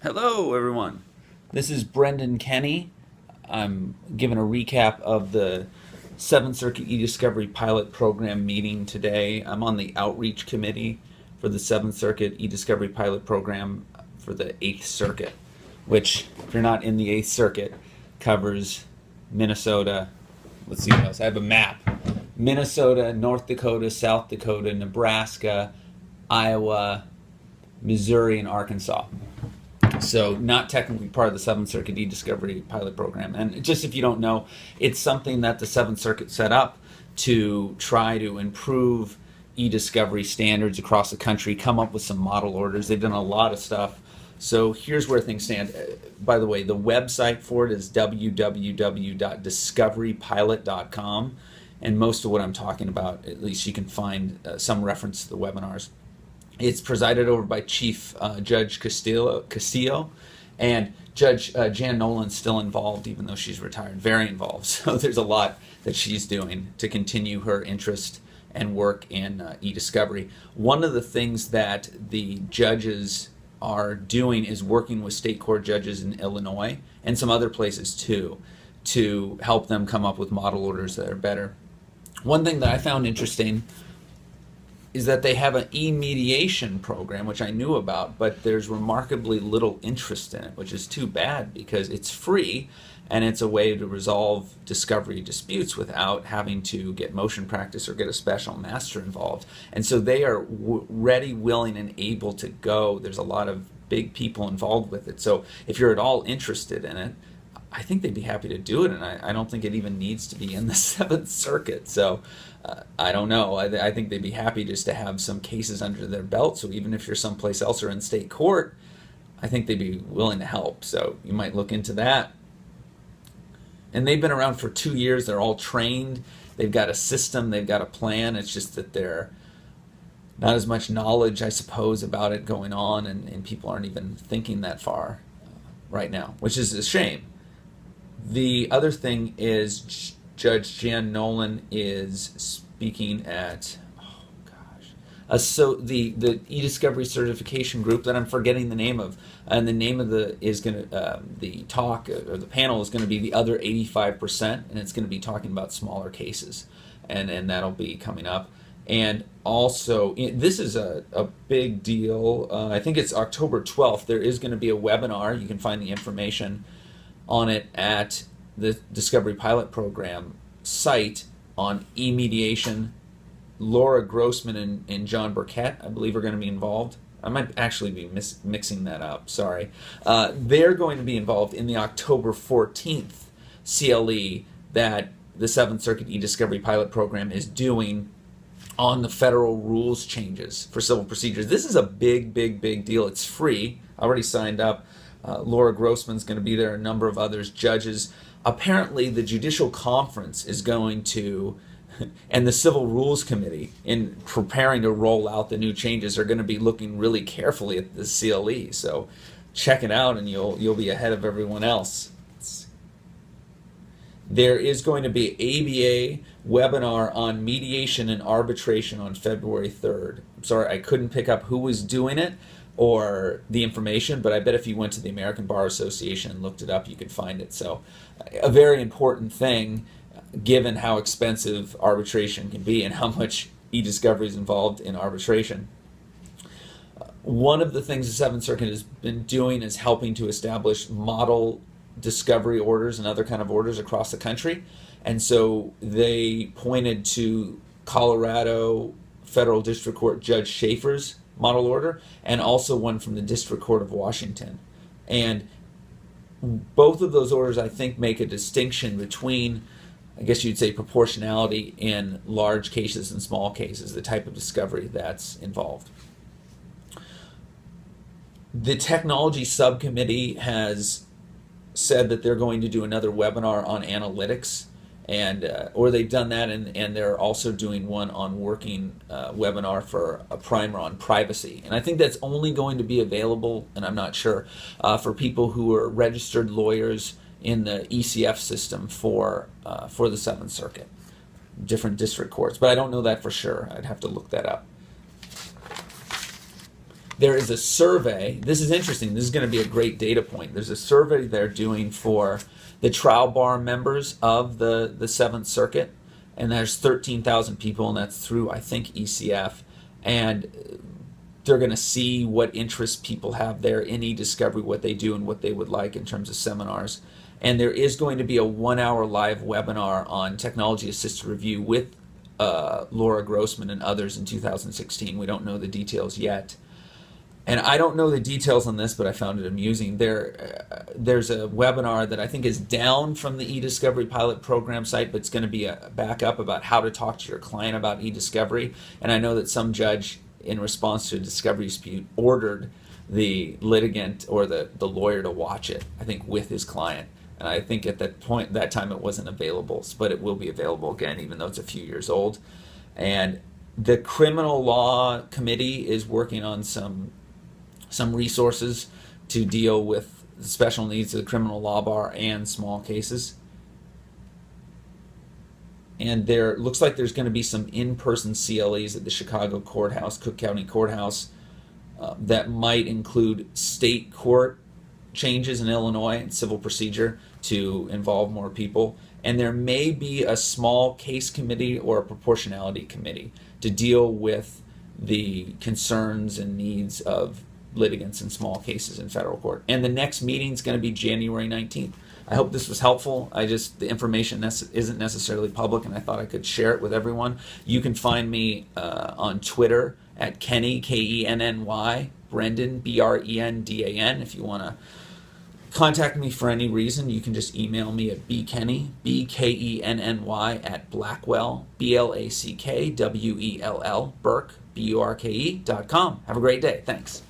Hello, everyone. This is Brendan Kenny. I'm giving a recap of the Seventh Circuit eDiscovery Pilot Program meeting today. I'm on the outreach committee for the Seventh Circuit eDiscovery Pilot Program for the Eighth Circuit, which, if you're not in the Eighth Circuit, covers Minnesota. Let's see what else. I have a map. Minnesota, North Dakota, South Dakota, Nebraska, Iowa, Missouri, and Arkansas. So not technically part of the Seventh Circuit eDiscovery pilot program. And just if you don't know, it's something that the Seventh Circuit set up to try to improve eDiscovery standards across the country, come up with some model orders. They've done a lot of stuff. So here's where things stand. By the way, the website for it is www.discoverypilot.com. And most of what I'm talking about, at least you can find some reference to the webinars. It's presided over by Chief Judge Castillo, and Judge Jan Nolan's still involved, even though she's retired, very involved. So there's a lot that she's doing to continue her interest and work in eDiscovery. One of the things that the judges are doing is working with state court judges in Illinois and some other places too, to help them come up with model orders that are better. One thing that I found interesting is that they have an e-mediation program, which I knew about, but there's remarkably little interest in it, which is too bad because it's free and it's a way to resolve discovery disputes without having to get motion practice or get a special master involved. And so they are ready, willing, and able to go. There's a lot of big people involved with it. So if you're at all interested in it, I think they'd be happy to do it, and I don't think it even needs to be in the Seventh Circuit. So I don't know. I think they'd be happy just to have some cases under their belt. So even if you're someplace else or in state court, I think they'd be willing to help. So you might look into that. And they've been around for 2 years. They're all trained. They've got a system. They've got a plan. It's just that they're not as much knowledge, I suppose, about it going on, and people aren't even thinking that far right now, which is a shame. The other thing is Judge Jan Nolan is speaking at so the eDiscovery certification group that I'm forgetting the name of, and the name of the talk or the panel is going to be the other 85%, and it's going to be talking about smaller cases, and that'll be coming up. And also, this is a big deal. I think it's October 12th. There is going to be a webinar. You can find the information on it at the Discovery Pilot Program site on e-mediation. Laura Grossman and John Burkett, I believe, are going to be involved. I might actually be mixing that up, sorry. They're going to be involved in the October 14th CLE that the Seventh Circuit eDiscovery Pilot Program is doing on the federal rules changes for civil procedures. This is a big, big, big deal. It's free. I already signed up. Laura Grossman's going to be there, a number of others, judges. Apparently, the Judicial Conference is going to, and the Civil Rules Committee, in preparing to roll out the new changes, are going to be looking really carefully at the CLE. So check it out, and you'll be ahead of everyone else. There is going to be an ABA webinar on mediation and arbitration on February 3rd. I'm sorry, I couldn't pick up who was doing it or the information, but I bet if you went to the American Bar Association and looked it up, you could find it. So a very important thing, given how expensive arbitration can be and how much eDiscovery is involved in arbitration. One of the things the Seventh Circuit has been doing is helping to establish model discovery orders and other kind of orders across the country. And so they pointed to Colorado Federal District Court Judge Schaefer's model order, and also one from the District Court of Washington. And both of those orders, I think, make a distinction between, I guess you'd say, proportionality in large cases and small cases, the type of discovery that's involved. The technology subcommittee has said that they're going to do another webinar on analytics, and or they've done that, and they're also doing one on working webinar for a primer on privacy. And I think that's only going to be available, and I'm not sure, for people who are registered lawyers in the ECF system for the Seventh Circuit, different district courts. But I don't know that for sure. I'd have to look that up. there is a survey. This is interesting. This is going to be a great data point. There's a survey they're doing for the trial bar members of the Seventh Circuit, and there's 13,000 people, and that's through, I think, ECF, and they're going to see what interests people have there in e-discovery, what they do, and what they would like in terms of seminars. And there is going to be a 1-hour live webinar on technology-assisted review with Laura Grossman and others in 2016. We don't know the details yet. And I don't know the details on this, but I found it amusing. There's a webinar that I think is down from the eDiscovery pilot program site, but it's going to be a backup about how to talk to your client about eDiscovery. And I know that some judge, in response to a discovery dispute, ordered the litigant or the lawyer to watch it, I think, with his client. And I think at that time it wasn't available, but it will be available again, even though it's a few years old. And the criminal law committee is working on some resources to deal with the special needs of the criminal law bar and small cases. And there looks like there's going to be some in-person CLEs at the Chicago Courthouse, Cook County Courthouse, that might include state court changes in Illinois and civil procedure to involve more people. And there may be a small case committee or a proportionality committee to deal with the concerns and needs of litigants in small cases in federal court. And the next meeting is going to be January 19th. I hope this was helpful. The information isn't necessarily public, and I thought I could share it with everyone. You can find me on Twitter at Kenny, Kenny, Brendan, Brendan. If you want to contact me for any reason, you can just email me at bkenny, BKENNY, at Blackwell, BLACKWELL, Burke, BURKE.com. Have a great day. Thanks.